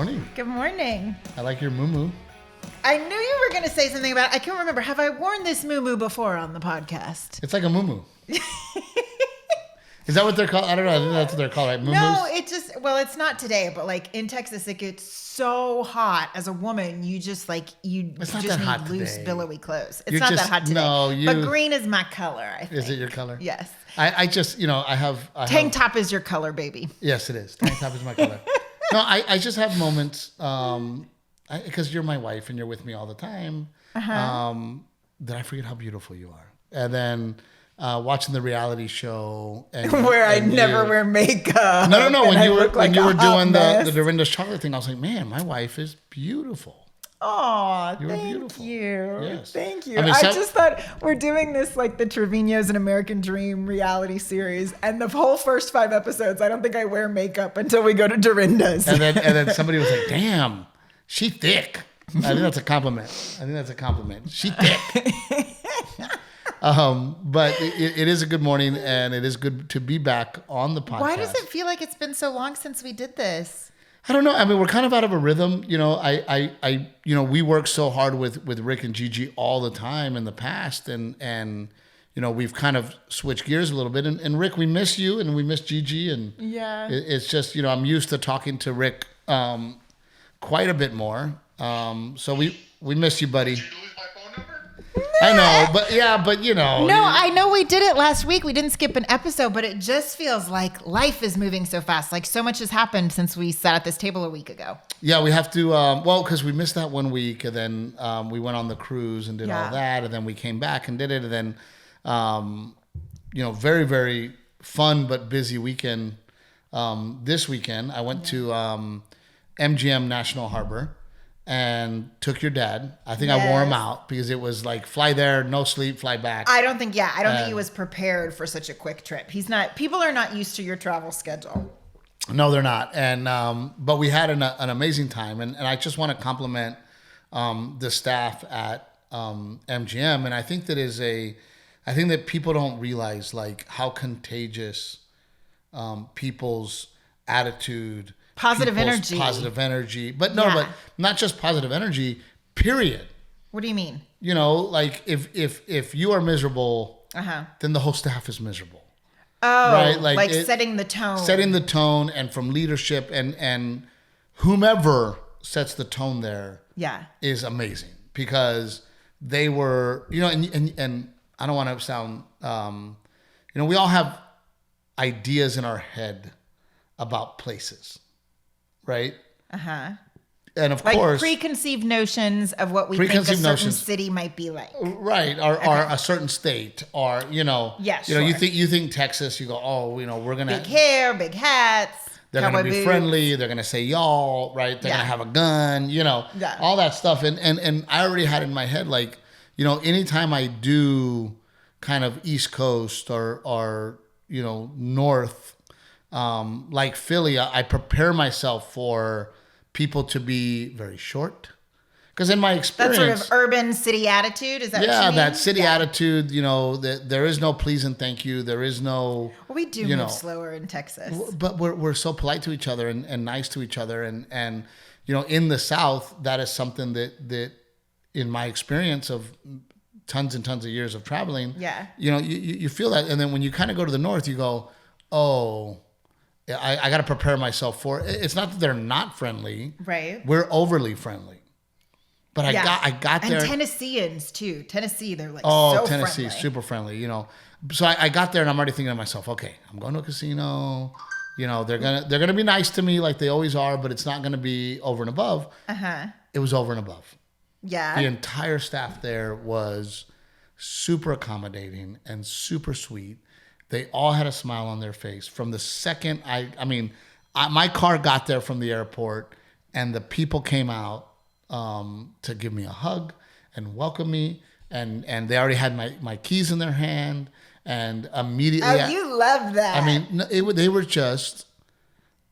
morning. Good morning. I like your moo-moo. I knew you were going to say something about it. I can't remember. Have I worn this moo-moo before on the podcast? It's like a moo-moo. Is that what they're called? I don't know. I think that's what they're called, right? Moo-moos? No, it's not today, but like in Texas, it gets so hot as a woman. You just need loose, billowy clothes. It's not that hot today. No, but green is my color, I think. Is it your color? Yes. I just, I have. Tank top is your color, baby. Yes, it is. Tank top is my color. No, I just have moments, because you're my wife and you're with me all the time, that I forget how beautiful you are. And then watching the reality show. Where I never wear makeup. No. When you were doing the Dorinda's chocolate thing, I was like, man, my wife is beautiful. Oh, thank you. Yes. Thank you. I just thought we're doing this like the Trevino's An American Dream reality series. And the whole first 5 episodes, I don't think I wear makeup until we go to Dorinda's. And then somebody was like, damn, she thick. I think that's a compliment. She thick. But it is a good morning, and it is good to be back on the podcast. Why does it feel like it's been so long since we did this? I don't know. I mean, we're kind of out of a rhythm. We work so hard with Rick and Gigi all the time in the past, and we've kind of switched gears a little bit. And Rick, we miss you, and we miss Gigi, and it's just I'm used to talking to Rick quite a bit more. So we miss you, buddy. I know, but No, I know we did it last week. We didn't skip an episode, but it just feels like life is moving so fast. Like so much has happened since we sat at this table a week ago. Yeah, we have to, because we missed that 1 week, and then we went on the cruise and did all that, and then we came back and did it, and then, very, very fun but busy weekend. This weekend, I went to MGM National Harbor. And took your dad. I think I wore him out because it was like fly there, no sleep, fly back. I don't think he was prepared for such a quick trip. People are not used to your travel schedule. No, they're not. And but we had an amazing time, and I just want to compliment the staff at MGM. And I think that people don't realize like how contagious people's attitude. Positive energy. But not just positive energy, period. What do you mean? Like if you are miserable, then the whole staff is miserable. Oh, right? Like setting the tone. Setting the tone, and from leadership and whomever sets the tone there is amazing, because they were, and I don't want to sound, we all have ideas in our head about places. Right? And of course, preconceived notions of what we think a certain city might be like. Right. Or a certain state, or, you think Texas, you go, we're going to. Big hair, big hats. They're going to be friendly. They're going to say y'all, right? They're going to have a gun, all that stuff. And I already had in my head, like, anytime I do kind of East Coast or North, like Philly, I prepare myself for people to be very short. Because in my experience... That sort of urban city attitude? Is that what you mean? Yeah, that city attitude, there is no please and thank you. There is no... Well, we do move slower in Texas. But we're so polite to each other and nice to each other. And in the South, that is something that in my experience of tons and tons of years of traveling, you feel that. And then when you kind of go to the North, you go, oh... I got to prepare myself for it. It's not that they're not friendly. Right. We're overly friendly. But I got there. And Tennesseans too. Tennessee, they're like so Tennessee, friendly. super friendly, So I got there and I'm already thinking to myself, okay, I'm going to a casino. They're gonna be nice to me like they always are, but it's not gonna be over and above. It was over and above. Yeah. The entire staff there was super accommodating and super sweet. They all had a smile on their face from the second my car got there from the airport, and the people came out to give me a hug and welcome me, and they already had my keys in their hand, and immediately. Oh, you love that. I mean, they were just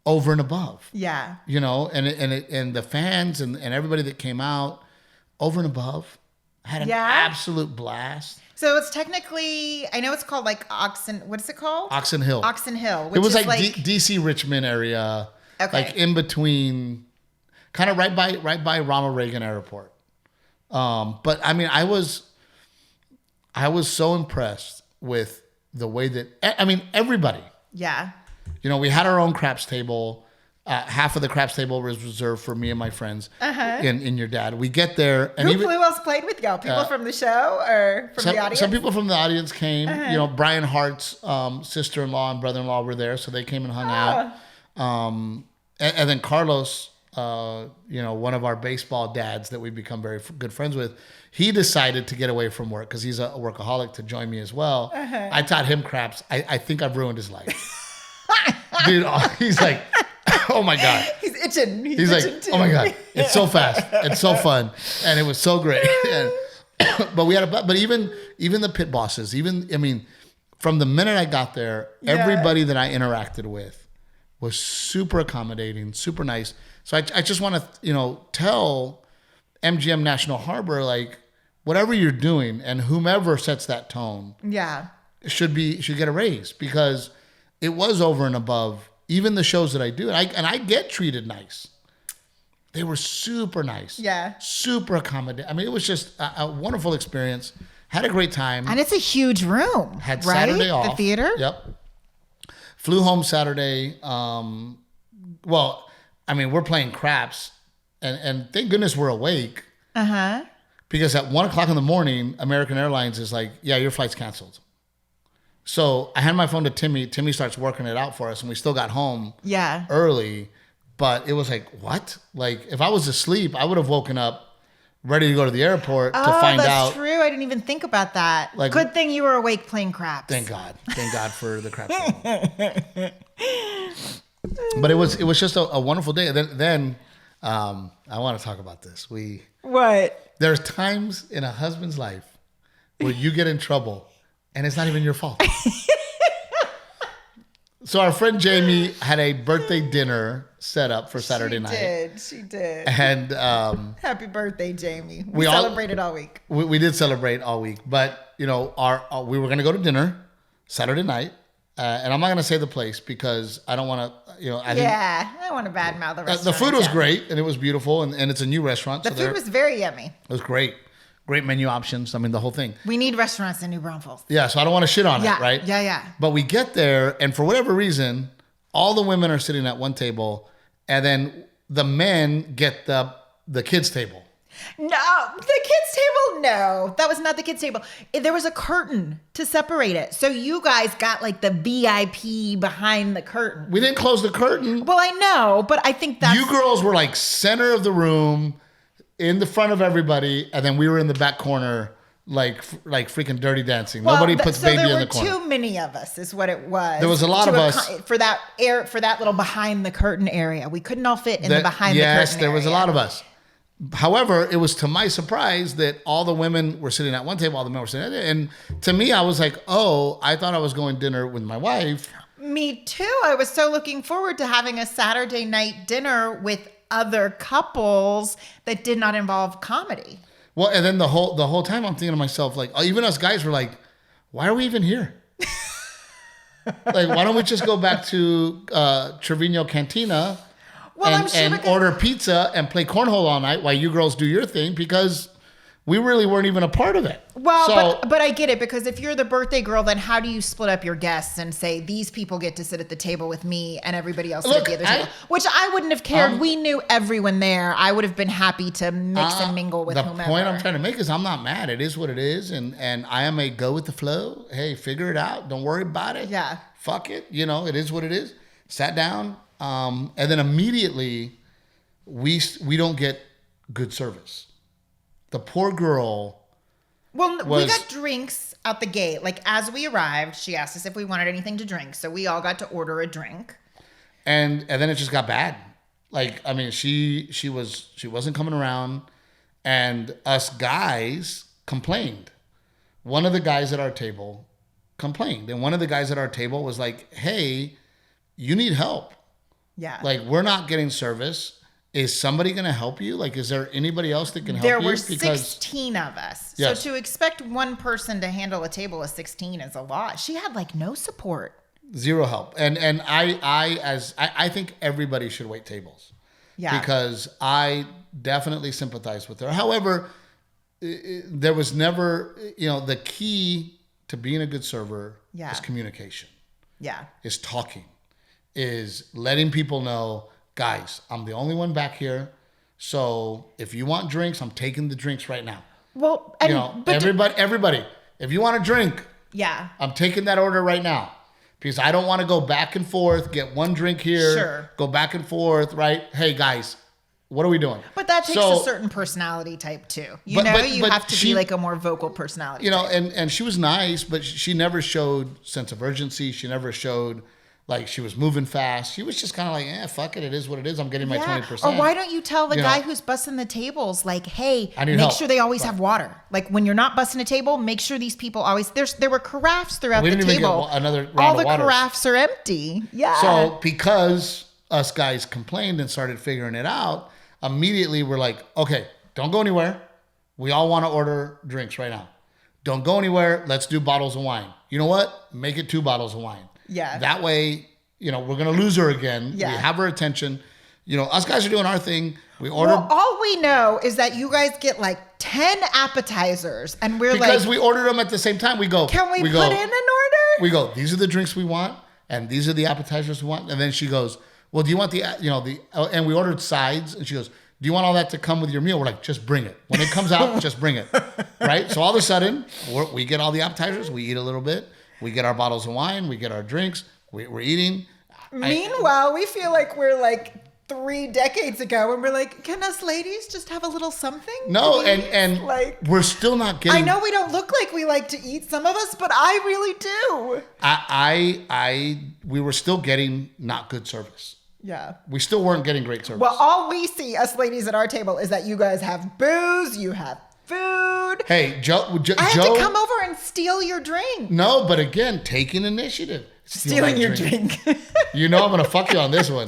over and above. Yeah. And the fans and everybody that came out over and above had an absolute blast. So it's technically, I know it's called like what is it called? Oxon Hill. Oxon Hill. Which it was like DC Richmond area. Okay. Like in between, kind of right by Ronald Reagan Airport. But I mean, I was so impressed with the way that, I mean, everybody. Yeah. You know, we had our own craps table. Half of the craps table was reserved for me and my friends in your dad. We get there. And who else played with y'all? People from the show or from the audience? Some people from the audience came. You know, Brian Hart's sister-in-law and brother-in-law were there, so they came and hung out. And then Carlos, you know, one of our baseball dads that we've become very good friends with, he decided to get away from work because he's a workaholic to join me as well. I taught him craps. I think I've ruined his life. Dude, he's like, oh my God. He's itching. He's like, too. oh my God. It's so fast. It's so fun. And it was so great. But we had but even the pit bosses, I mean, from the minute I got there, everybody that I interacted with was super accommodating, super nice. So I just want to, you know, tell MGM National Harbor, like, whatever you're doing and whomever sets that tone should get a raise, because it was over and above even the shows that I do. And I get treated nice. They were super nice. Yeah. Super accommodating. I mean, it was just a wonderful experience. Had a great time. And it's a huge room. Had right? Saturday off. The theater? Yep. Flew home Saturday. Well, I mean, we're playing craps. And thank goodness we're awake. Because at 1 o'clock in the morning, American Airlines is like, yeah, your flight's canceled. So I hand my phone to Timmy. Timmy starts working it out for us, and we still got home early. But it was like, what? Like, if I was asleep, I would have woken up ready to go to the airport to find out. Oh, that's true. I didn't even think about that. Like, good thing you were awake playing craps. Thank God. Thank God for the craps. But it was just a wonderful day. Then I want to talk about this. What? There's times in a husband's life where you get in trouble and it's not even your fault. So our friend Jamie had a birthday dinner set up for Saturday night. She did. And happy birthday, Jamie. We celebrated all week. We did celebrate all week, but you know, we were going to go to dinner Saturday night, and I'm not going to say the place because I don't want to. You know, I want to badmouth the restaurant. The food was great and it was beautiful, and it's a new restaurant. The food was very yummy. It was great. Great menu options. I mean, the whole thing. We need restaurants in New Braunfels. Yeah, so I don't want to shit on it, right? Yeah. But we get there, and for whatever reason, all the women are sitting at one table, and then the men get the kids' table. No, the kids' table, no. That was not the kids' table. There was a curtain to separate it. So you guys got like the VIP behind the curtain. We didn't close the curtain. Well, I know, but I think that's... You girls were like center of the room, in the front of everybody, and then we were in the back corner, like freaking Dirty Dancing. Well, nobody puts baby in the corner. There were too many of us, is what it was. There was a lot of us for that little behind the curtain area. We couldn't all fit in the behind the curtain area. Yes, there was a lot of us. However, it was to my surprise that all the women were sitting at one table, all the men were sitting at it, and to me, I was like, oh, I thought I was going dinner with my wife. Me too. I was so looking forward to having a Saturday night dinner with other couples that did not involve comedy. Well, and then the whole time I'm thinking to myself, like, even us guys were like, why are we even here? Like, why don't we just go back to Trevino Cantina and order pizza and play cornhole all night while you girls do your thing? Because we really weren't even a part of it. Well, but I get it, because if you're the birthday girl, then how do you split up your guests and say, these people get to sit at the table with me and everybody else sit at the other table? Which I wouldn't have cared. We knew everyone there. I would have been happy to mix and mingle with whomever. The point I'm trying to make is I'm not mad. It is what it is. And I am a go with the flow. Hey, figure it out. Don't worry about it. Yeah. Fuck it. You know, it is what it is. Sat down. And then immediately we don't get good service. The poor girl. Well, we got drinks out the gate. Like, as we arrived, she asked us if we wanted anything to drink. So we all got to order a drink. And then it just got bad. Like, I mean, she wasn't coming around, and us guys complained. One of the guys at our table complained. And one of the guys at our table was like, hey, you need help. Yeah. Like, we're not getting service. Is somebody going to help you? Like, is there anybody else that can help you? There were 16 of us. Yes. So to expect one person to handle a table of 16 is a lot. She had like no support. Zero help. And I think everybody should wait tables. Yeah. Because I definitely sympathize with her. However, there was never, the key to being a good server is communication. Yeah. Is talking. Is letting people know, guys, I'm the only one back here. So if you want drinks, I'm taking the drinks right now. Well, everybody, if you want a drink, yeah, I'm taking that order right now. Because I don't want to go back and forth, get one drink here, go back and forth, right? Hey, guys, what are we doing? But that takes a certain personality type, too. You have to be like a more vocal personality type. And she was nice, but she never showed sense of urgency. She never showed like she was moving fast. She was just kind of like, fuck it. It is what it is. I'm getting my 20%. Or why don't you tell the guy who's busting the tables, like, hey, make sure they always have water. Like when you're not busting a table, make sure these people always, there were carafes throughout the table. We didn't even get another round of water. All the carafes are empty. Yeah. So because us guys complained and started figuring it out, immediately we're like, okay, don't go anywhere. We all want to order drinks right now. Don't go anywhere. Let's do bottles of wine. You know what? Make it 2 bottles of wine. Yeah. That way, we're going to lose her again. Yeah. We have her attention. Us guys are doing our thing. We ordered. Well, all we know is that you guys get like 10 appetizers and we're because we ordered them at the same time. We go, can we put in an order? We go, these are the drinks we want and these are the appetizers we want. And then she goes, well, do you want and we ordered sides and she goes, do you want all that to come with your meal? We're like, just bring it. When it comes out, just bring it. Right? So all of a sudden, we get all the appetizers. We eat a little bit. We get our bottles of wine. We get our drinks. We're eating. Meanwhile, we feel like we're like 3 decades ago and we're like, can us ladies just have a little something? No, please? and like, we're still not getting. I know we don't look like we like to eat, some of us, but I really do. We were still getting not good service. Yeah. We still weren't getting great service. Well, all we see, us ladies at our table, is that you guys have booze, you have food. Hey, Joe. I have to come over and steal your drink. No, but again, taking initiative. Stealing your drink. I'm going to fuck you on this one.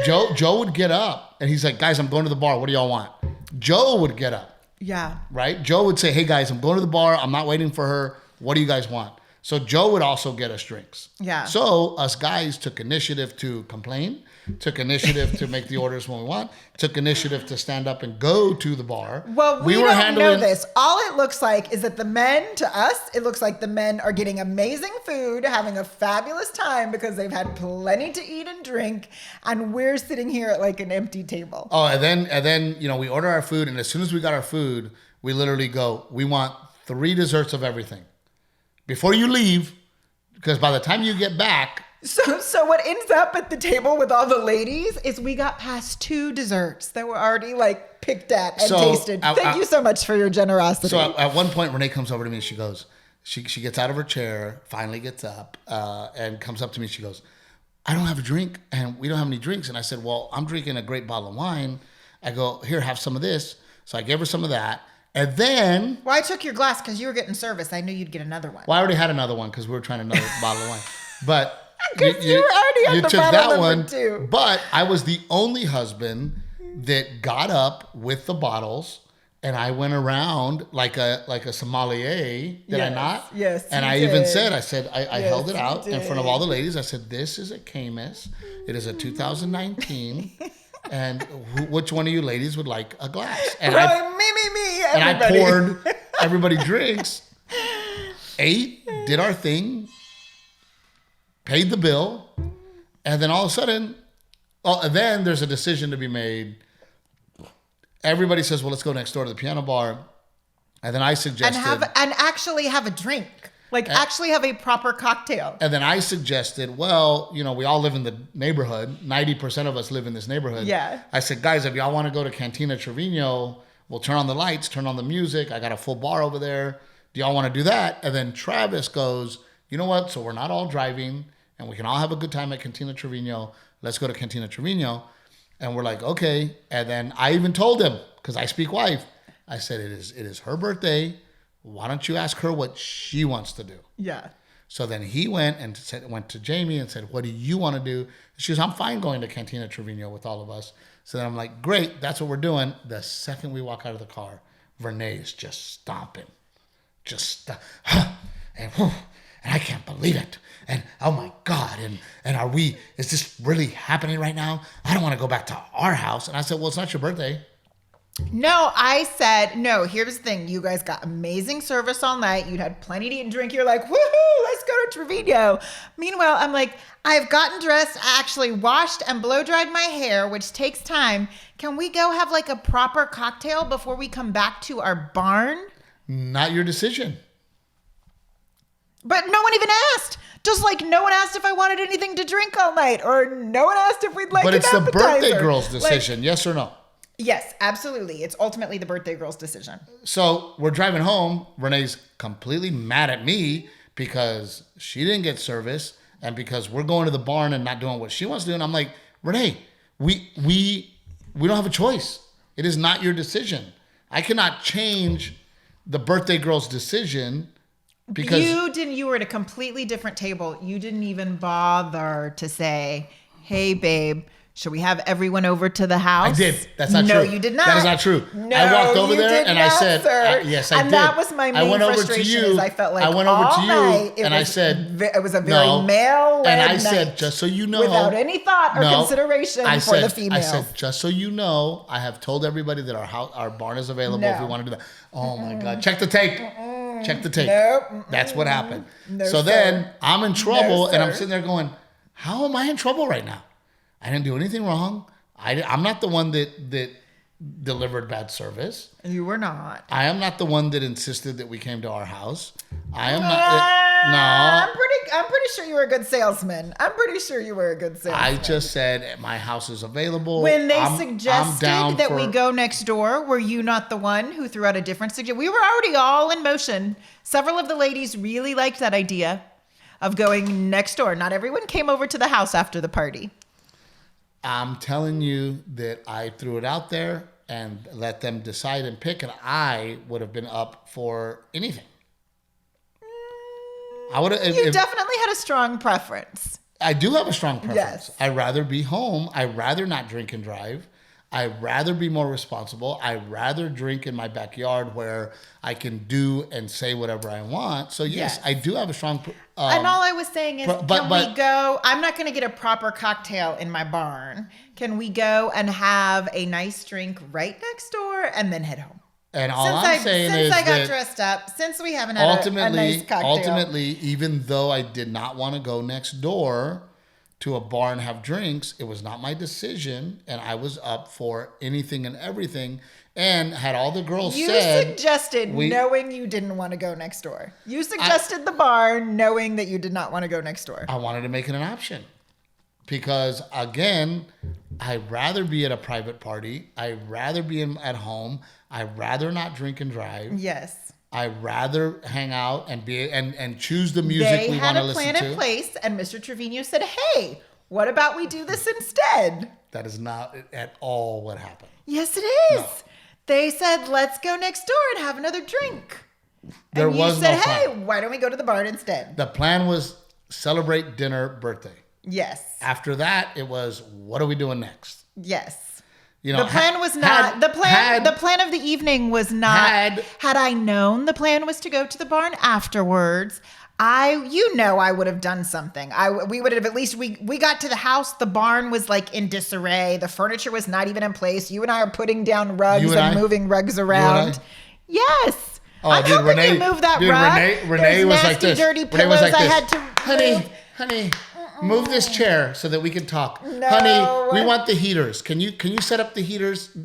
Joe would get up and he's like, guys, I'm going to the bar. What do y'all want? Joe would get up. Yeah. Right? Joe would say, hey, guys, I'm going to the bar. I'm not waiting for her. What do you guys want? So Joe would also get us drinks. Yeah. So us guys took initiative to complain, took initiative to make the orders when we want, took initiative to stand up and go to the bar. Well, we don't know this. All it looks like is that the men, to us, it looks like the men are getting amazing food, having a fabulous time because they've had plenty to eat and drink, and we're sitting here at like an empty table. Oh, and then we order our food, and as soon as we got our food, we literally go, we want 3 desserts of everything. Before you leave, because by the time you get back. So what ends up at the table with all the ladies is we got past 2 desserts that were already like picked at and tasted. Thank you so much for your generosity. So at one point, Renae comes over to me and she goes, she gets out of her chair, finally gets up and comes up to me. She goes, I don't have a drink and we don't have any drinks. And I said, well, I'm drinking a great bottle of wine. I go, here, have some of this. So I gave her some of that. And then... Well, I took your glass because you were getting service. I knew you'd get another one. Well, I already had another one because we were trying another bottle of wine. But because you were already on the took bottle that number one, 2. But I was the only husband that got up with the bottles and I went around like a sommelier. Did I not? Yes. And I even said, I held it out in front of all the ladies. I said, this is a Camus. It is a 2019. And which one of you ladies would like a glass? And me, everybody. And I poured everybody drinks, ate, did our thing, paid the bill, and then all of a sudden, then there's a decision to be made. Everybody says, well, let's go next door to the piano bar. And then I suggested... And actually have a drink. Actually have a proper cocktail. And then I suggested, well, we all live in the neighborhood. 90% of us live in this neighborhood. Yeah. I said, guys, if y'all want to go to Cantina Trevino, we'll turn on the lights, turn on the music. I got a full bar over there. Do y'all want to do that? And then Travis goes, you know what? So we're not all driving and we can all have a good time at Cantina Trevino. Let's go to Cantina Trevino. And we're like, okay. And then I even told him, because I speak wife, I said, it is her birthday. Why don't you ask her what she wants to do? Yeah. So then he went to Jamie and said, what do you want to do? She goes, I'm fine going to Cantina Trevino with all of us. So then I'm like, great, that's what we're doing. The second we walk out of the car, Renae is just stomping. and I can't believe it. And oh my God, and is this really happening right now? I don't want to go back to our house. And I said, well, it's not your birthday. No, I said, no, here's the thing. You guys got amazing service all night. You'd had plenty to eat and drink. You're like, woohoo, let's go to Trevino. Meanwhile, I'm like, I've gotten dressed, actually washed and blow dried my hair, which takes time. Can we go have like a proper cocktail before we come back to our barn? Not your decision. But no one even asked. Just like no one asked if I wanted anything to drink all night, or no one asked if we'd like an appetizer. But it's the birthday girl's decision, yes or no? Yes, absolutely. It's ultimately the birthday girl's decision. So we're driving home. Renee's completely mad at me because she didn't get service and because we're going to the barn and not doing what she wants to do. And I'm like, Renae, we don't have a choice. It is not your decision. I cannot change the birthday girl's decision because you were at a completely different table. You didn't even bother to say, hey, babe, should we have everyone over to the house? I did. That's not true. No, you did not. That is not true. No, I walked over there and I said, yes, I did. And that was my main frustration. Is I felt like I went over to you and I said, it was a very male-led and I night said, just so you know, without any thought or consideration for the females. I said, just so you know, I have told everybody that our barn is available if we want to do that. Oh my God! Check the tape. Check the tape. Nope. That's what happened. No, so sir. then I'm in trouble, No, and I'm sitting there going, how am I in trouble right now? I didn't do anything wrong. I'm not the one that delivered bad service. You were not. I am not the one that insisted that we came to our house. I am not. No. I'm pretty sure you were a good salesman. I just said my house is available. When they suggested that we go next door, were you not the one who threw out a different suggestion? We were already all in motion. Several of the ladies really liked that idea of going next door. Not everyone came over to the house after the party. I'm telling you that I threw it out there and let them decide and pick, and I would have been up for anything. I would have. You definitely had a strong preference. I do have a strong preference. Yes. I'd rather be home. I'd rather not drink and drive. I'd rather be more responsible. I'd rather drink in my backyard where I can do and say whatever I want. So yes. I do have a strong. And all I was saying is, can we go? I'm not going to get a proper cocktail in my barn. Can we go and have a nice drink right next door and then head home? And I'm saying is since I got dressed up, since we haven't had a nice cocktail. Ultimately, even though I did not want to go next door to a bar and have drinks, it was not my decision, and I was up for anything and everything. And had all the girls you suggested knowing you didn't want to go next door. You suggested the bar knowing that you did not want to go next door. I wanted to make it an option because, again, I'd rather be at a private party. I'd rather be at home. I'd rather not drink and drive. Yes. I'd rather hang out and be and choose the music we want to listen to. They had a plan in place, and Mr. Trevino said, "Hey, what about we do this instead?" That is not at all what happened. Yes, it is. No. They said, "Let's go next door and have another drink." There and was you said, no plan. "Hey, why don't we go to the barn instead?" The plan was celebrate dinner, birthday. Yes. After that, it was what are we doing next? Yes. You know, the plan was not the plan. The plan of the evening was not. Had I known the plan was to go to the barn afterwards, I would have done something. We would have at least we got to the house. The barn was like in disarray. The furniture was not even in place. You and I are putting down rugs and moving rugs around. Yes. Oh, I'm helping you move that rug. Renae was like this. Dirty pillows I had to honey. Move this chair so that we can talk. No. Honey, we want the heaters. Can you set up the heaters?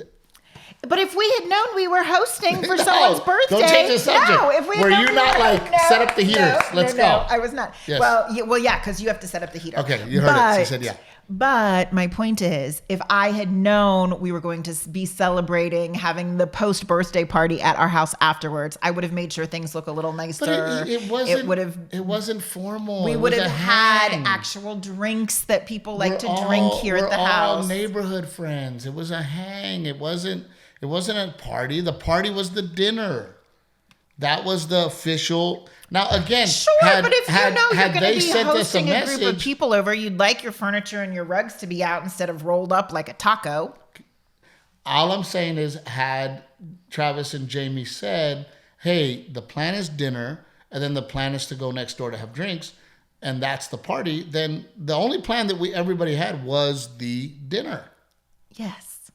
But if we had known we were hosting for someone's birthday, don't change the subject. No, if we were you not set up the heaters? Let's go. No, I was not. Yes. Well, yeah, because you have to set up the heater. Okay, you heard it. She said yeah. But my point is, if I had known we were going to be celebrating, having the post-birthday party at our house afterwards, I would have made sure things look a little nicer. But it wasn't formal. We would have had actual drinks that people like to drink here at the house. We're all neighborhood friends. It was a hang. It wasn't a party. The party was the dinner. That was the official. Now, again, sure, but if you know you're going to be hosting a group of people over, you'd like your furniture and your rugs to be out instead of rolled up like a taco. All I'm saying is, had Travis and Jamie said, hey, the plan is dinner, and then the plan is to go next door to have drinks, and that's the party, then the only plan that everybody had was the dinner. Yes.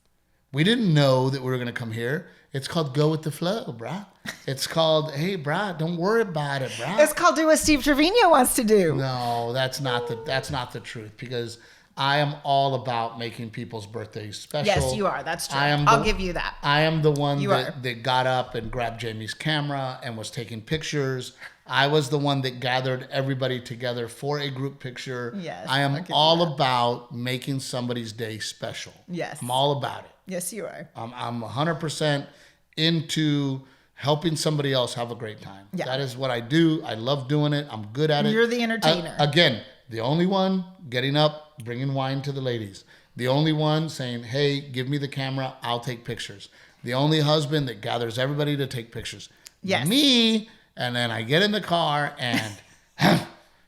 We didn't know that we were going to come here. It's called go with the flow, brah. It's called, hey, brah, don't worry about it, brah. It's called do what Steve Trevino wants to do. No, that's not the truth, because I am all about making people's birthdays special. Yes, you are. That's true. I'll give you that. I am the one that got up and grabbed Jamie's camera and was taking pictures. I was the one that gathered everybody together for a group picture. Yes. I am all about making somebody's day special. Yes. I'm all about it. Yes, you are. I'm 100% into helping somebody else have a great time. Yeah. That is what I do. I love doing it. I'm good at it. You're the entertainer. Again, the only one getting up, bringing wine to the ladies. The only one saying, hey, give me the camera, I'll take pictures. The only husband that gathers everybody to take pictures. Yes. Me, and then I get in the car and... You sound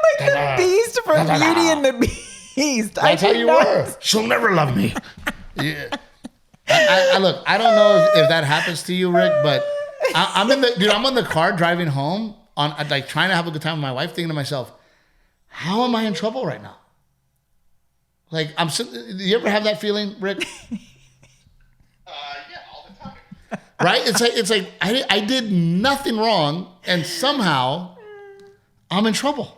like the Beast from Beauty and the Beast. That's how you were. She'll never love me. Yeah. I look, I don't know if that happens to you, Rick, but I'm in the car driving home on like trying to have a good time with my wife, thinking to myself, how am I in trouble right now? Like do you ever have that feeling, Rick? Yeah, all the time. Right? It's like I did nothing wrong and somehow I'm in trouble.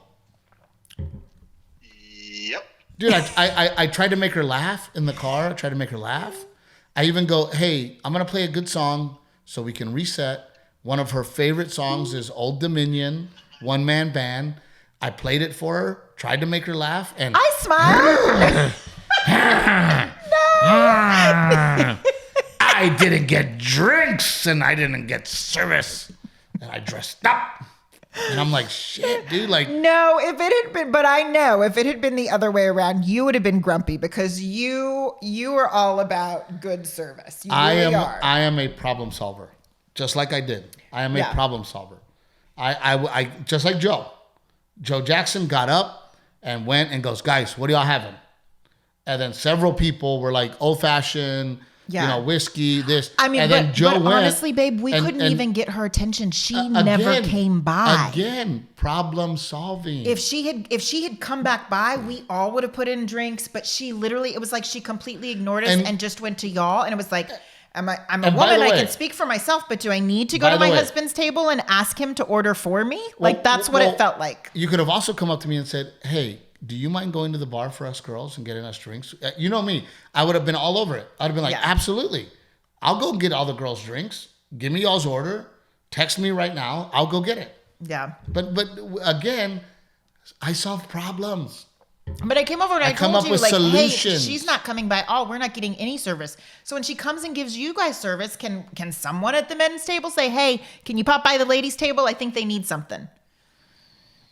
Yep. Dude, I tried to make her laugh in the car. I tried to make her laugh. I even go, hey, I'm going to play a good song so we can reset. One of her favorite songs is Old Dominion, One Man Band. I played it for her, tried to make her laugh, and I smiled. No. I didn't get drinks and I didn't get service. And I dressed up. And I'm like, shit, dude. Like, no, if it had been, but I know if it had been the other way around, you would have been grumpy because you are all about good service. You really are. I am a problem solver, just like I did. I am a problem solver. I just like Joe. Joe Jackson got up and went and goes, guys, what are y'all having? And then several people were like, old fashioned. Yeah. Whiskey, this. I mean, and then Joe went, honestly, babe, we couldn't even get her attention. She never came by. Again, problem solving. If she had come back by, we all would have put in drinks. But she literally, it was like she completely ignored us and just went to y'all. And it was like, I'm a woman. I can speak for myself, but do I need to go to my husband's table and ask him to order for me? Like that's what it felt like. You could have also come up to me and said, hey, do you mind going to the bar for us girls and getting us drinks? You know me. I would have been all over it. I'd have been like, absolutely. I'll go get all the girls drinks. Give me y'all's order. Text me right now. I'll go get it. Yeah. But again, I solve problems. But I came over and I come told up you, with like, solutions. hey, she's not coming by. Oh, we're not getting any service. So when she comes and gives you guys service, can someone at the men's table say, hey, can you pop by the ladies' table? I think they need something.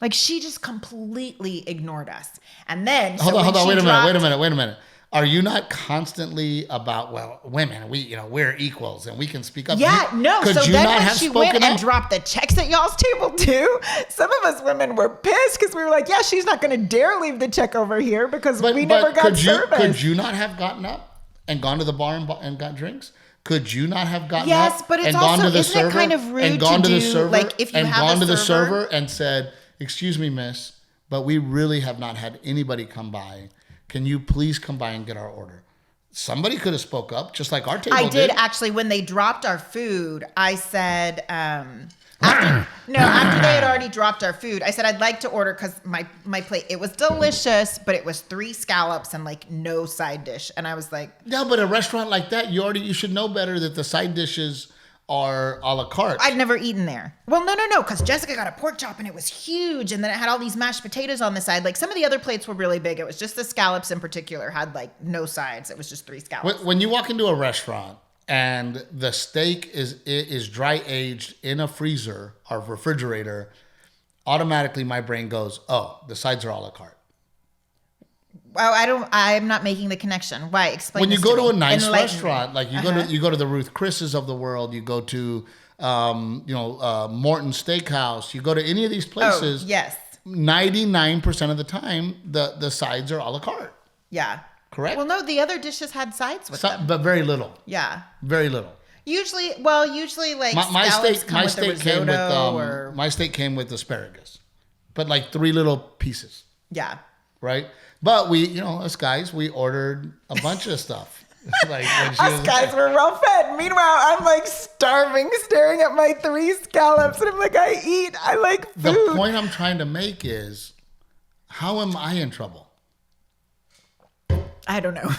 Like, she just completely ignored us. And then... Hold on. Wait a minute. Are you not constantly about, well, women, we're equals and we can speak up? Yeah, no. Could so you then not when have she spoken went and up? dropped the checks at y'all's table too, some of us women were pissed because we were like, yeah, she's not going to dare leave the check over here because we never got service. Could you not have gotten up and gone to the bar and got drinks? Could you not have gotten yes, up but it's and also, gone to the isn't server it kind of rude and gone to to the do, server like, if you and have gone a to the server server and said, excuse me, miss, but we really have not had anybody come by. Can you please come by and get our order? Somebody could have spoke up, just like our table did. I did actually. When they dropped our food, I said, after they had already dropped our food, I said, I'd like to order because my plate, it was delicious, but it was 3 scallops and like no side dish. And I was like, no, but a restaurant like that, you should know better that the side dishes are a la carte. I'd never eaten there. Well, no, because Jessica got a pork chop and it was huge. And then it had all these mashed potatoes on the side. Like some of the other plates were really big. It was just the scallops in particular had like no sides. It was just 3 scallops. When you walk into a restaurant and the steak is dry aged in a freezer or refrigerator, automatically my brain goes, oh, the sides are a la carte. Well, I'm not making the connection. Why? Explain. When you go to a nice Enlighten restaurant, like you go to the Ruth Chris's of the world, you go to Morton Steakhouse, you go to any of these places. Oh, yes. 99% of the time, the sides are a la carte. Yeah. Correct? Well, no, the other dishes had sides with them. But very little. Yeah. Very little. Usually like my steak came with or... my steak came with asparagus, but like 3 little pieces. Yeah. Right. But we, us guys, we ordered a bunch of stuff. Like us guys were well fed. Meanwhile, I'm like starving, staring at my 3 scallops, and I'm like, I like food. The point I'm trying to make is, how am I in trouble? I don't know.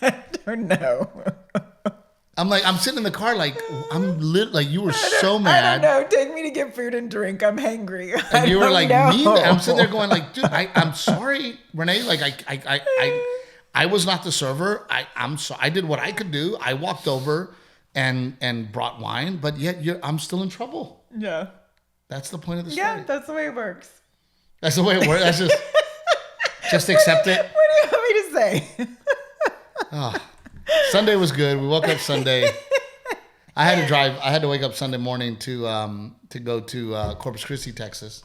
I don't know. I'm sitting in the car like you were so mad. I don't know. Take me to get food and drink. I'm hangry. And you were like mean. And I'm sitting there going like, dude, I'm sorry, Renae. Like I was not the server. I'm sorry. I did what I could do. I walked over and brought wine, but yet I'm still in trouble. Yeah. That's the point of the story. Yeah, that's the way it works. That's the way it works. That's just accept it. What do you want me to say? Oh. Sunday was good. We woke up Sunday. I had to wake up Sunday morning to go to Corpus Christi, Texas,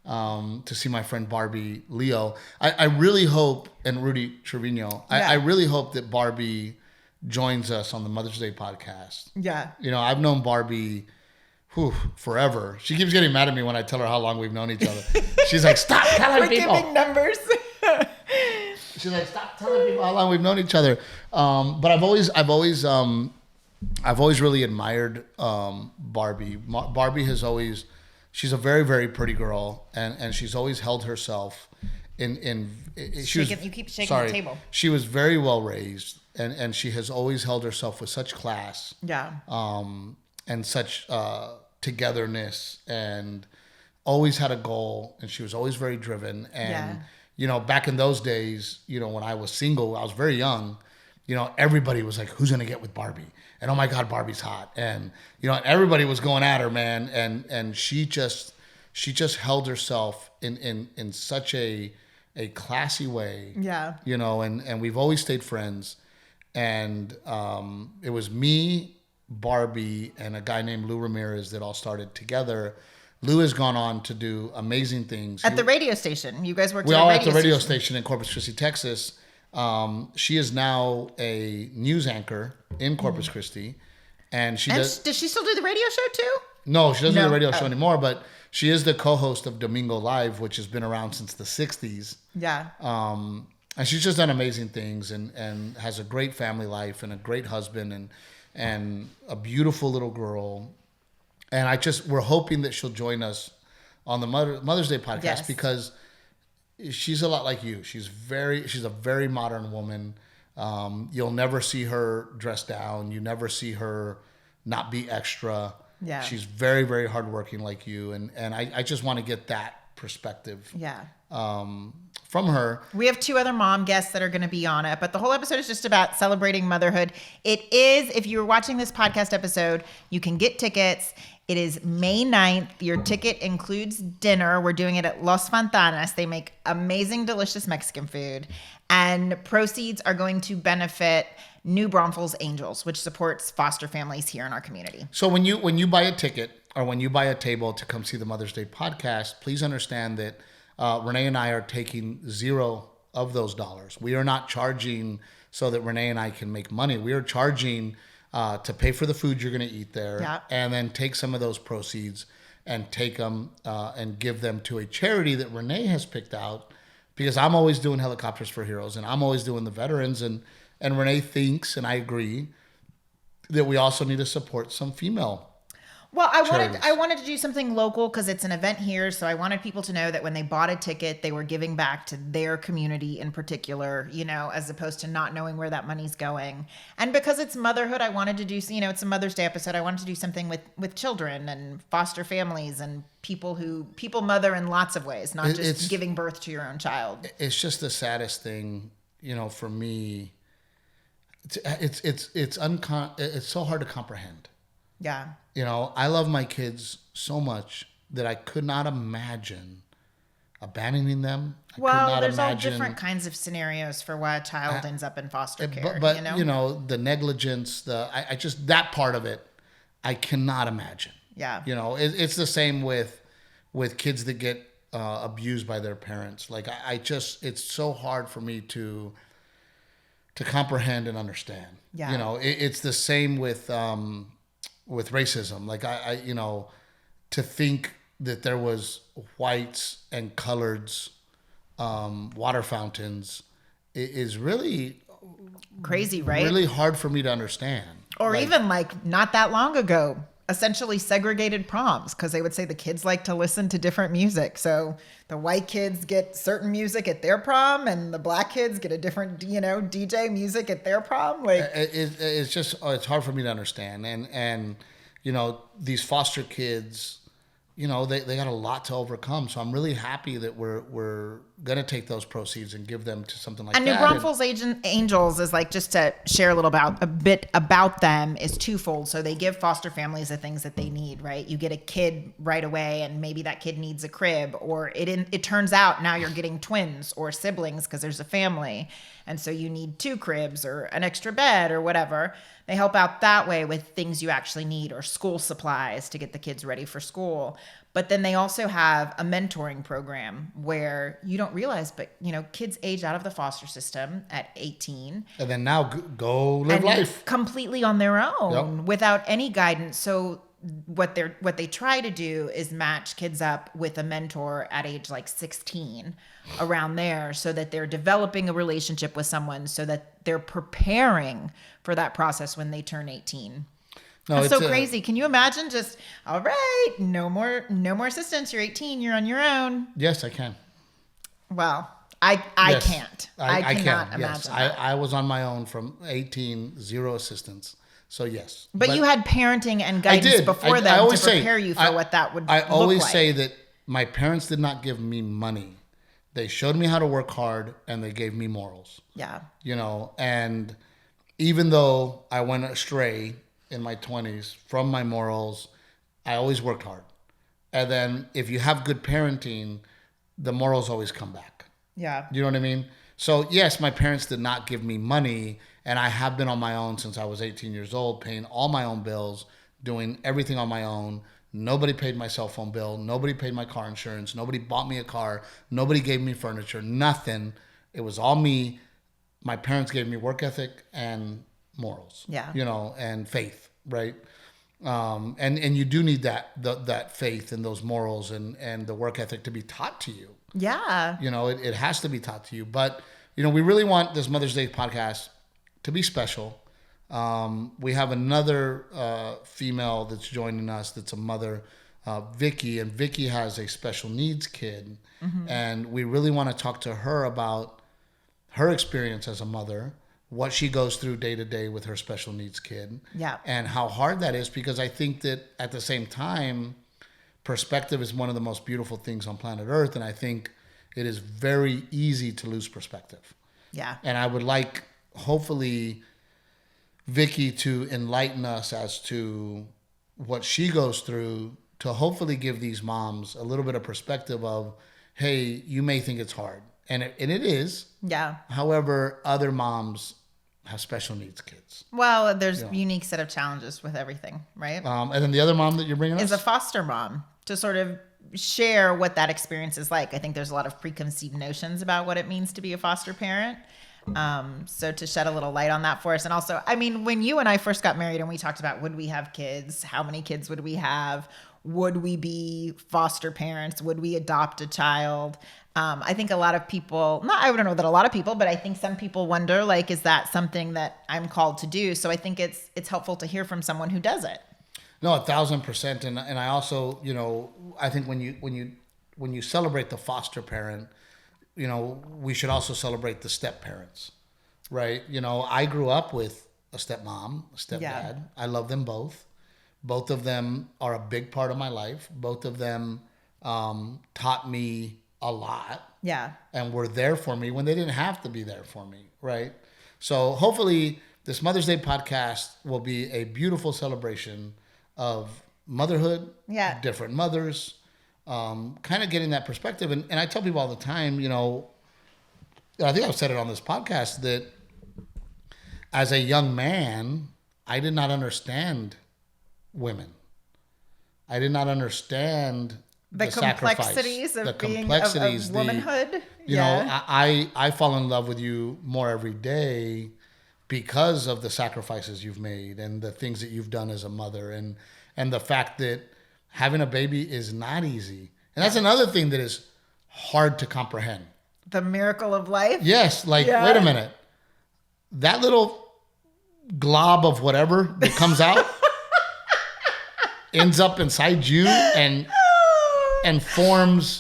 to see my friend Barbie Leo. I really hope, and Rudy Trevino, I really hope that Barbie joins us on the Mother's Day podcast. Yeah. I've known Barbie forever. She keeps getting mad at me when I tell her how long we've known each other. She's like, stop telling people. We're giving numbers. She's like, stop telling people how long we've known each other. But I've always really admired Barbie. Barbie has always, she's a very, very pretty girl, and she's always held herself in she was, you keep shaking the table. She was very well raised, and she has always held herself with such class. Yeah. And such togetherness, and always had a goal, and she was always very driven. And back in those days, when I was single, I was very young. Everybody was like, "Who's gonna get with Barbie?" And oh my God, Barbie's hot. And everybody was going at her, man. And she just held herself in such a classy way. Yeah. And we've always stayed friends. And it was me, Barbie, and a guy named Lou Ramirez that all started together. Lou has gone on to do amazing things. At the radio station. You guys worked at the radio station in Corpus Christi, Texas. She is now a news anchor in Corpus Christi. And does she still do the radio show too? No, she doesn't do the radio show anymore, but she is the co-host of Domingo Live, which has been around since the 60s. Yeah. And she's just done amazing things and has a great family life and a great husband and a beautiful little girl. And we're hoping that she'll join us on the Mother's Day podcast because she's a lot like you. She's a very modern woman. You'll never see her dressed down. You never see her not be extra. Yeah. She's very, very hardworking like you. And I just want to get that perspective. Yeah. From her. We have 2 other mom guests that are going to be on it, but the whole episode is just about celebrating motherhood. It is, if you're watching this podcast episode, you can get tickets. It is May 9th. Your ticket includes dinner. We're doing it at Los Fontanas. They make amazing, delicious Mexican food. And proceeds are going to benefit New Braunfels Angels, which supports foster families here in our community. So when you buy a ticket or when you buy a table to come see the Mother's Day podcast, please understand that Renae and I are taking 0 of those dollars. We are not charging so that Renae and I can make money. We are charging to pay for the food you're going to eat there, and then take some of those proceeds and take them and give them to a charity that Renae has picked out, because I'm always doing Helicopters for Heroes and I'm always doing the veterans, and Renae thinks, and I agree, that we also need to support some female. Well, I wanted to do something local because it's an event here. So I wanted people to know that when they bought a ticket, they were giving back to their community in particular, as opposed to not knowing where that money's going. And because it's motherhood, I wanted to do, it's a Mother's Day episode. I wanted to do something with children and foster families and people mother in lots of ways, not just giving birth to your own child. It's just the saddest thing, for me. It's so hard to comprehend. Yeah. I love my kids so much that I could not imagine abandoning them. There's all different kinds of scenarios for why a child ends up in foster care. But the negligence, that part of it, I cannot imagine. Yeah. It's the same with kids that get abused by their parents. Like it's so hard for me to to comprehend and understand. Yeah. You know, it's the same with racism. Like I to think that there was whites and coloreds, water fountains is really crazy, right? Really hard for me to understand. Or even like not that long ago, essentially segregated proms, because they would say the kids like to listen to different music. So the white kids get certain music at their prom and the black kids get a different, DJ music at their prom. Like it's just, it's hard for me to understand. And these foster kids, they got a lot to overcome. So I'm really happy that we're going to take those proceeds and give them to something like that. And New Braunfels Angels is like, just to share a bit about them, is twofold. So they give foster families the things that they need, right? You get a kid right away and maybe that kid needs a crib, or it turns out now you're getting twins or siblings because there's a family. And so you need 2 cribs or an extra bed or whatever. They help out that way with things you actually need, or school supplies to get the kids ready for school. But then they also have a mentoring program where you don't realize, but kids age out of the foster system at 18. And then now go live life completely on their own without any guidance. So what they try to do is match kids up with a mentor at age like 16, around there, so that they're developing a relationship with someone, so that they're preparing for that process when they turn 18. No, it's so crazy. Can you imagine just, all right, no more assistance. You're 18. You're on your own. Yes, I can. Well, I can't. I cannot imagine. Yes. I was on my own from 18, 0 assistance. So yes. But you had parenting and guidance before then to prepare you for what that would look like. I always say that my parents did not give me money. They showed me how to work hard and they gave me morals. Yeah. And even though I went astray in my 20s from my morals, I always worked hard. And then if you have good parenting, the morals always come back. Yeah. You know what I mean? So yes, my parents did not give me money, and I have been on my own since I was 18 years old, paying all my own bills, doing everything on my own. Nobody paid my cell phone bill. Nobody paid my car insurance. Nobody bought me a car. Nobody gave me furniture. Nothing. It was all me. My parents gave me work ethic and morals. Yeah. And faith, right? And you do need that faith and those morals and the work ethic to be taught to you. Yeah. It has to be taught to you. But, we really want this Mother's Day podcast to be special. We have another female that's joining us that's a mother, Vicky, and Vicky has a special needs kid. Mm-hmm. And we really want to talk to her about her experience as a mother, what she goes through day to day with her special needs kid. Yeah. And how hard that is, because I think that at the same time, perspective is one of the most beautiful things on planet Earth. And I think it is very easy to lose perspective. Yeah. And I would like, hopefully, Vicky to enlighten us as to what she goes through, to hopefully give these moms a little bit of perspective of, hey, you may think it's hard. And it is. Yeah. However, other moms have special needs kids. Well, there's a unique set of challenges with everything, right? And then the other mom that you're bringing is a foster mom, to sort of share what that experience is like. I think there's a lot of preconceived notions about what it means to be a foster parent. So to shed a little light on that for us. And also, when you and I first got married and we talked about, would we have kids? How many kids would we have? Would we be foster parents? Would we adopt a child? I think a lot of people, I don't know that a lot of people, but I think some people wonder, like, is that something that I'm called to do? So I think it's helpful to hear from someone who does it. No, 1,000%. And I also, I think when you celebrate the foster parent, we should also celebrate the step parents, right? I grew up with a stepmom, a stepdad. Yeah. I love them both. Both of them are a big part of my life. Both of them taught me a lot. Yeah. And were there for me when they didn't have to be there for me, right? So hopefully this Mother's Day podcast will be a beautiful celebration of motherhood, different mothers, kind of getting that perspective. And I tell people all the time, I think I've said it on this podcast, that as a young man, I did not understand women. I did not understand the complexities sacrifice, of being of womanhood. I fall in love with you more every day because of the sacrifices you've made and the things that you've done as a mother, and the fact that having a baby is not easy. And that's another thing that is hard to comprehend. The miracle of life? Yes. Wait a minute. That little glob of whatever that comes out ends up inside you and forms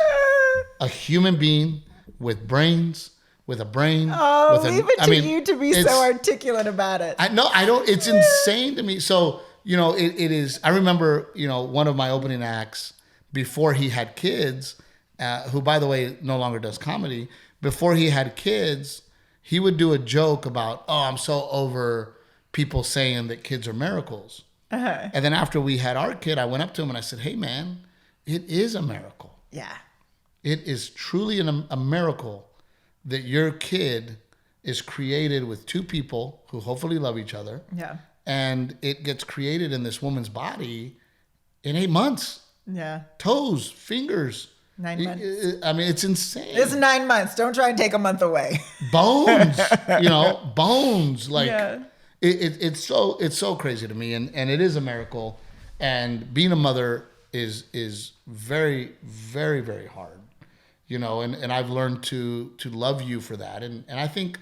a human being with brains, with a brain. Oh, leave it to you to be so articulate about it. I don't. It's insane to me. So, it is. I remember, one of my opening acts before he had kids, who, by the way, no longer does comedy. Before he had kids, he would do a joke about, I'm so over people saying that kids are miracles. Uh-huh. And then after we had our kid, I went up to him and I said, hey, man, it is a miracle. Yeah. It is truly a miracle that your kid is created with two people who hopefully love each other. Yeah. And it gets created in this woman's body in 8 months. Yeah. Toes, fingers. 9 months. It's insane. It's 9 months. Don't try and take a month away. Bones, bones. Yeah. It's so crazy to me, and it is a miracle. And being a mother is very, very, very hard. And I've learned to love you for that. And I think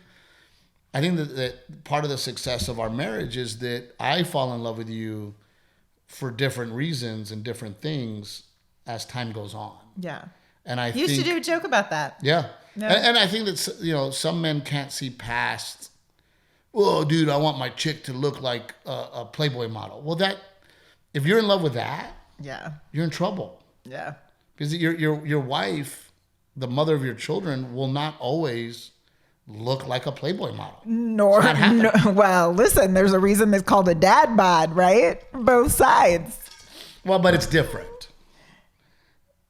that part of the success of our marriage is that I fall in love with you for different reasons and different things as time goes on. Yeah. And I used to do a joke about that. Yeah. No. And I think that, some men can't see past, oh, dude, I want my chick to look like a Playboy model. Well, if you're in love with that, yeah, you're in trouble. Yeah. Because your wife, the mother of your children, will not always look like a Playboy model. Well, listen, there's a reason it's called a dad bod, right? Both sides. Well, but it's different.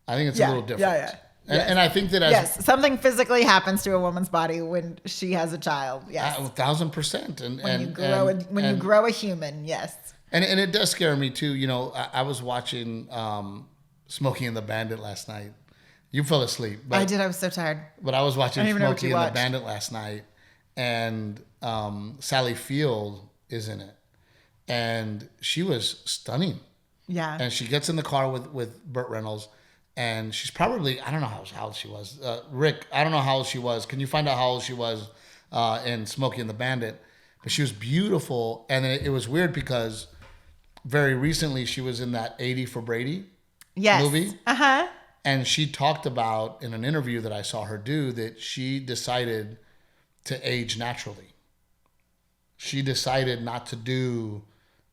I think it's a little different. Yeah. And I think that something physically happens to a woman's body when she has a child. Yes, 1,000%. When you grow a human, yes. And it does scare me too. I was watching Smokey and the Bandit last night. You fell asleep. I did. I was so tired. But I was watching Smokey and the Bandit last night, and Sally Field is in it, and she was stunning. Yeah. And she gets in the car with Burt Reynolds. And she's probably, I don't know how old she was. Rick, I don't know how old she was. Can you find out how old she was in Smokey and the Bandit? But she was beautiful. And it was weird because very recently she was in that 80 for Brady movie. Uh-huh. And she talked about in an interview that I saw her do that she decided to age naturally. She decided not to do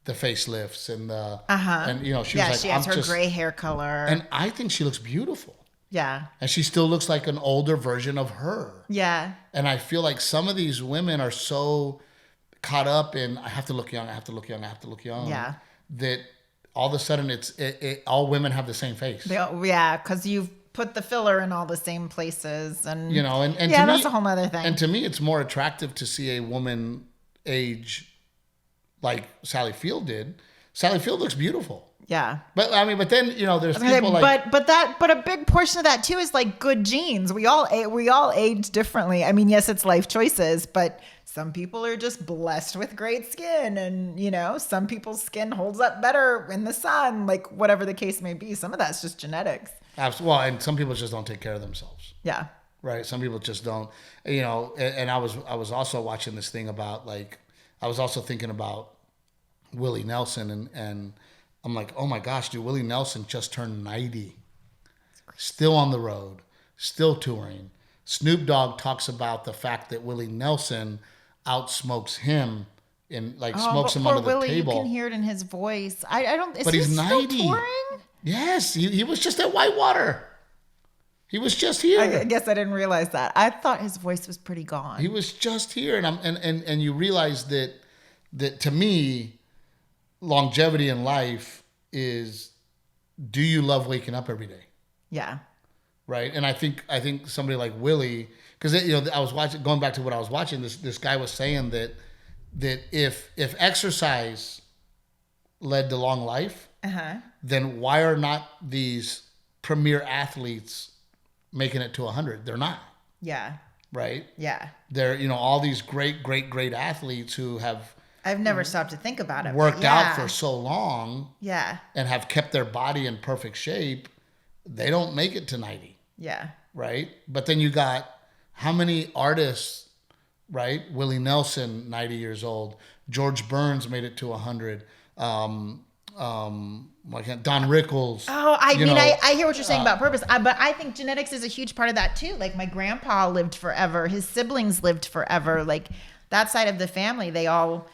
the facelifts and the and she was like, she has her gray hair color, and I think she looks beautiful. Yeah, and she still looks like an older version of her. Yeah, and I feel like some of these women are so caught up in I have to look young, I have to look young, I have to look young. Yeah, that all of a sudden all women have the same face. Because you've put the filler in all the same places, and and yeah, that's a whole other thing. And to me, it's more attractive to see a woman age like Sally Field did. Sally Field looks beautiful. Yeah. But then, there's people like... But a big portion of that too is like good genes. We all age differently. I mean, yes, it's life choices, but some people are just blessed with great skin, and, some people's skin holds up better in the sun, like whatever the case may be. Some of that's just genetics. Absolutely. Well, and some people just don't take care of themselves. Yeah. Right. Some people just don't, and I was also watching this thing about I was also thinking about Willie Nelson, and I'm like, oh my gosh, dude, Willie Nelson just turned 90. Still on the road, still touring. Snoop Dogg talks about the fact that Willie Nelson outsmokes him and smokes him under the Willie, table. You can hear it in his voice. I don't. Is but he he's 90. Still touring? Yes, he was just at Whitewater. He was just here. I guess I didn't realize that. I thought his voice was pretty gone. He was just here, and you realize that to me, longevity in life is, do you love waking up every day? Yeah. Right. And I think somebody like Willie, because I was watching, going back to what I was watching, this guy was saying that if exercise led to long life, then why are not these premier athletes making it to 100? They're not. Yeah. right? Yeah. They're, all these great, great, great athletes who have... I've never stopped to think about it. Worked out for so long. Yeah. And have kept their body in perfect shape. They don't make it to 90. Yeah. Right? But then you got how many artists, right? Willie Nelson, 90 years old. George Burns made it to 100. Don Rickles. Oh, I hear what you're saying about purpose, but I think genetics is a huge part of that too. Like my grandpa lived forever, his siblings lived forever. Like that side of the family, they all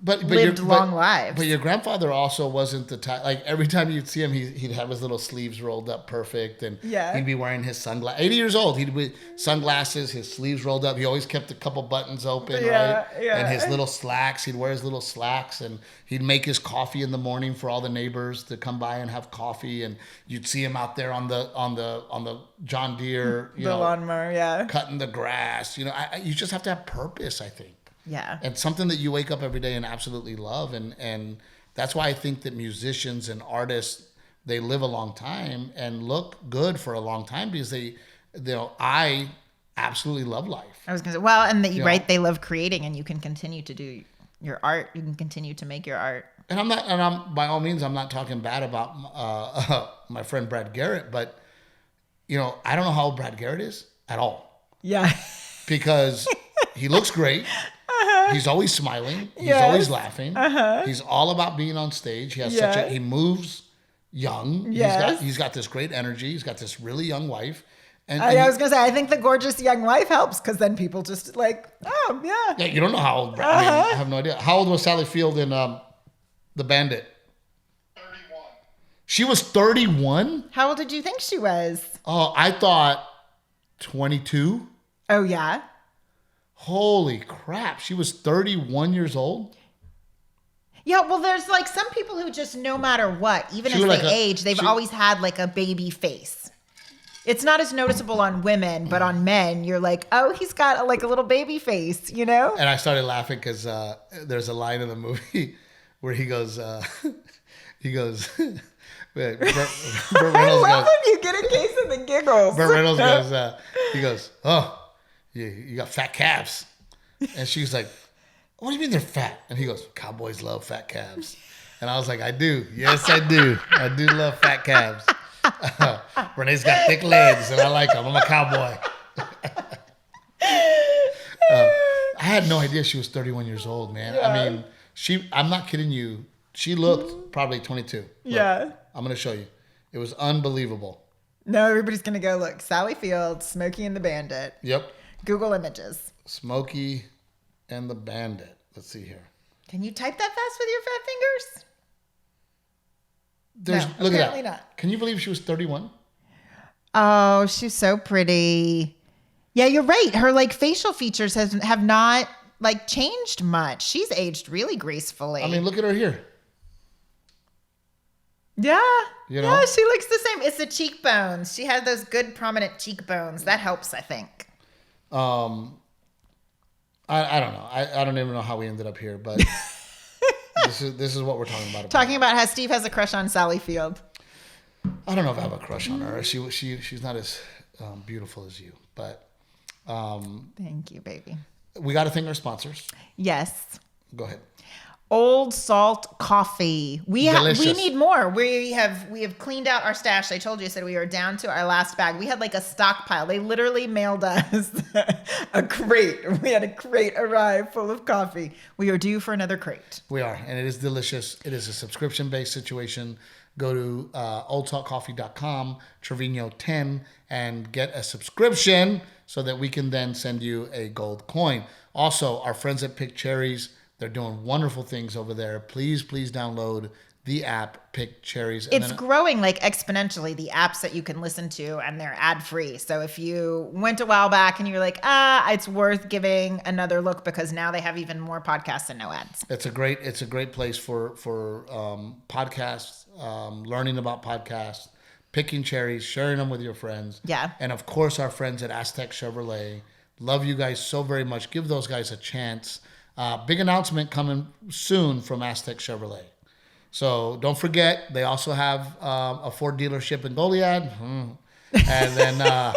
lived long lives. But your grandfather also wasn't the type. Like every time you'd see him, he'd have his little sleeves rolled up perfect, and he'd be wearing his sunglasses. 80 years old, he'd be sunglasses, his sleeves rolled up. He always kept a couple buttons open, right? Yeah. And his little slacks. He'd wear his little slacks, and he'd make his coffee in the morning for all the neighbors to come by and have coffee. And you'd see him out there on the John Deere, the lawnmower, cutting the grass. You just have to have purpose, I think. Yeah. And something that you wake up every day and absolutely love. And that's why I think that musicians and artists, they live a long time and look good for a long time because I absolutely love life. I was going to say, they love creating and you can continue to do your art. You can continue to make your art. And I'm by all means, I'm not talking bad about my friend Brad Garrett, but I don't know how old Brad Garrett is at all. Yeah. Because he looks great. He's always smiling. He's always laughing. He's all about being on stage. He has he moves young. Yes. He's got this great energy. He's got this really young wife. And I was going to say, I think the gorgeous young wife helps because then people just like, oh, yeah. Yeah, you don't know how old. I mean, I have no idea. How old was Sally Field in The Bandit? 31. She was 31? How old did you think she was? Oh, I thought 22. Oh, yeah? Holy crap. She was 31 years old? Yeah, well, there's like some people who just no matter what, even as they age, they've always had like a baby face. It's not as noticeable on women, but on men, you're like, oh, he's got like a little baby face, And I started laughing because there's a line in the movie where he goes, Burt Reynolds I love when you get a case of the giggles. Burt Reynolds goes, he goes, oh, you got fat calves. And she's like, what do you mean they're fat? And he goes, cowboys love fat calves. And I was like, I do. Yes, I do. I do love fat calves. Renee's got thick legs and I like them. I'm a cowboy. I had no idea she was 31 years old, man. Yeah. I mean, I'm not kidding you. She looked probably 22. Look, yeah. I'm going to show you. It was unbelievable. No, everybody's going to go look. Sally Field, Smokey and the Bandit. Yep. Google images. Smokey and the Bandit. Let's see here. Can you type that fast with your fat fingers? Look at that. Not. Can you believe she was 31? Oh, she's so pretty. Yeah, you're right. Her like facial features have not like changed much. She's aged really gracefully. I mean, look at her here. Yeah. Yeah, she looks the same. It's the cheekbones. She has those good prominent cheekbones. That helps, I think. I don't know. I don't even know how we ended up here, but this is what we're talking about. Talking about how Steve has a crush on Sally Field. I don't know if I have a crush on her. She's not as beautiful as you, but thank you, baby. We got to thank our sponsors. Yes. Go ahead. Old Salt Coffee. We need more. We have cleaned out our stash. I told you, I said we were down to our last bag. We had like a stockpile. They literally mailed us a crate. We had a crate arrive full of coffee. We are due for another crate. We are, and it is delicious. It is a subscription-based situation. Go to oldsaltcoffee.com, Trevino 10, and get a subscription so that we can then send you a gold coin. Also, our friends at Pick Cherries, they're doing wonderful things over there. Please download the app, Pick Cherries. It's growing like exponentially, the apps that you can listen to, and they're ad-free. So if you went a while back and you're like, it's worth giving another look because now they have even more podcasts and no ads. It's a great place for podcasts, learning about podcasts, picking cherries, sharing them with your friends. Yeah. And of course, our friends at Aztec Chevrolet. Love you guys so very much. Give those guys a chance. Big announcement coming soon from Aztec Chevrolet. So don't forget, they also have a Ford dealership in Goliad. And then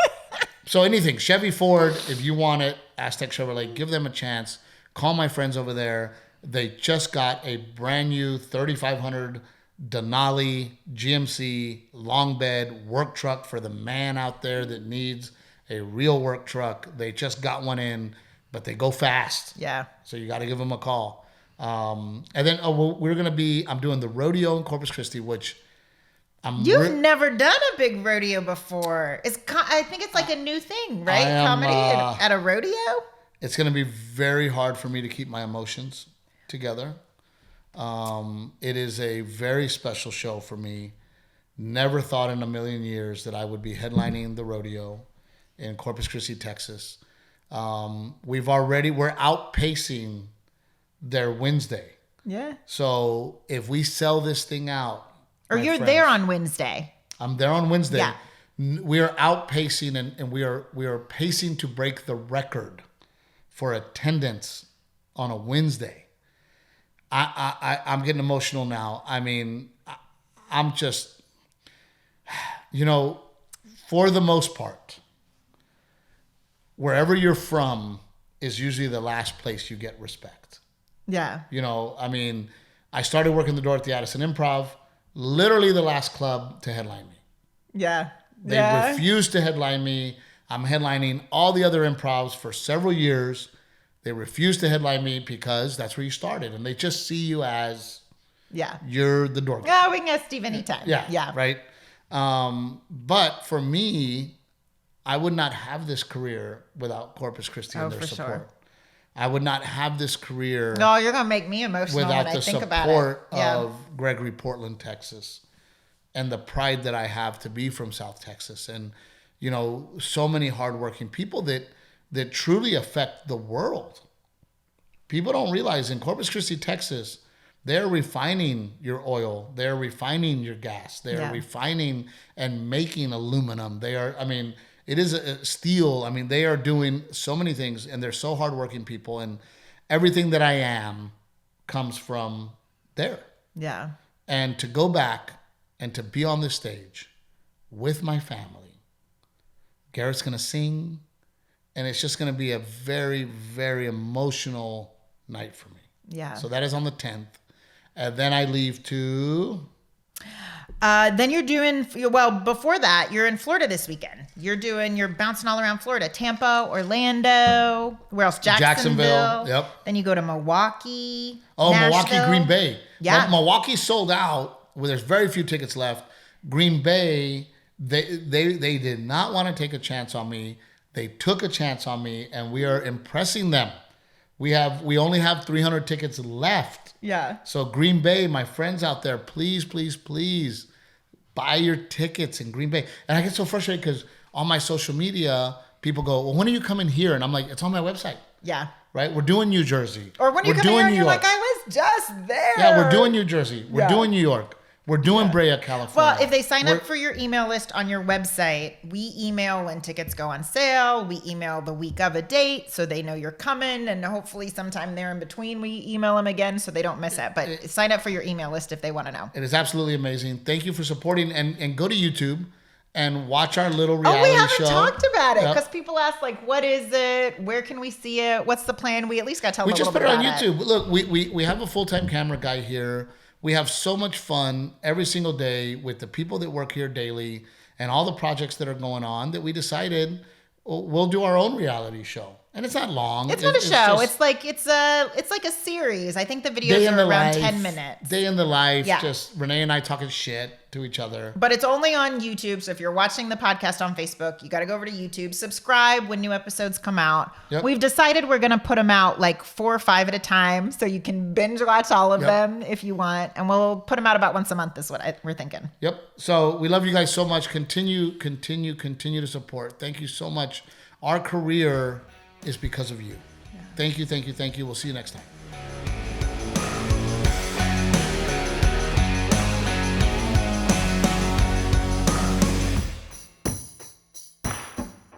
So anything, Chevy, Ford, if you want it, Aztec Chevrolet, give them a chance. Call my friends over there. They just got a brand new 3500 Denali GMC long bed work truck for the man out there that needs a real work truck. They just got one in, but they go fast. Yeah. So you got to give them a call. And then I'm doing the rodeo in Corpus Christi, which You've never done a big rodeo before. I think it's like a new thing, right? Comedy at a rodeo? It's going to be very hard for me to keep my emotions together. It is a very special show for me. Never thought in a million years that I would be headlining the rodeo in Corpus Christi, Texas. We're outpacing their Wednesday. Yeah. So if we sell this thing out, or you're friends, there on Wednesday. I'm there on Wednesday. Yeah. We are outpacing and we are pacing to break the record for attendance on a Wednesday. I'm getting emotional now. I mean, I'm just, for the most part, wherever you're from is usually the last place you get respect. Yeah. I started working the door at the Addison Improv, literally the last club to headline me. Yeah. They refused to headline me. I'm headlining all the other improvs for several years. They refused to headline me because that's where you started. And they just see you as you're the door guy. Yeah, we can ask Steve anytime. Yeah. Right. But for me, I would not have this career without Corpus Christi and their support. Sure. I would not have this career. No, you're going to make me emotional without when I think about it. the support of Gregory, Portland, Texas, and the pride that I have to be from South Texas, and so many hardworking people that truly affect the world. People don't realize in Corpus Christi, Texas, they're refining your oil, they're refining your gas, they're refining and making aluminum. It is a steel. They are doing so many things, and they're so hardworking people, and everything that I am comes from there. Yeah. And to go back and to be on this stage with my family, Garrett's going to sing, and it's just going to be a very, very emotional night for me. Yeah. So that is on the 10th. And then I leave to... Then you're doing, before that, you're in Florida this weekend. You're bouncing all around Florida. Tampa, Orlando, where else? Jacksonville. Yep. Then you go to Milwaukee. Oh, Nashville. Milwaukee, Green Bay. Yeah. Milwaukee sold out. There's very few tickets left. Green Bay, they did not want to take a chance on me. They took a chance on me, and we are impressing them. We only have 300 tickets left. Yeah. So Green Bay, my friends out there, please, please, please buy your tickets in Green Bay. And I get so frustrated because on my social media, people go, well, when are you coming here? And I'm like, it's on my website. Yeah. Right? We're doing New Jersey. Or when you come here and you're like, I was just there. Yeah, we're doing New Jersey. We're doing New York. We're doing Brea, California. Well, if they sign up for your email list on your website, we email when tickets go on sale. We email the week of a date so they know you're coming. And hopefully sometime there in between, we email them again so they don't miss it. But sign up for your email list if they want to know. It is absolutely amazing. Thank you for supporting. And go to YouTube and watch our little reality show. Oh, we haven't talked about it because people ask, like, what is it? Where can we see it? What's the plan? We at least got to tell them a little bit about it. We just put it on YouTube. Look, we have a full-time camera guy here. We have so much fun every single day with the people that work here daily and all the projects that are going on that we decided we'll do our own reality show. And it's not long. It's not a show. It's like a series. I think the videos are around 10 minutes. Day in the life. Yeah. Just Renae and I talking shit to each other. But it's only on YouTube. So if you're watching the podcast on Facebook, you got to go over to YouTube, subscribe when new episodes come out. Yep. We've decided we're going to put them out like 4 or 5 at a time. So you can binge watch all of them if you want. And we'll put them out about once a month is what we're thinking. Yep. So we love you guys so much. Continue to support. Thank you so much. Our career is because of you. Yeah. Thank you. We'll see you next time.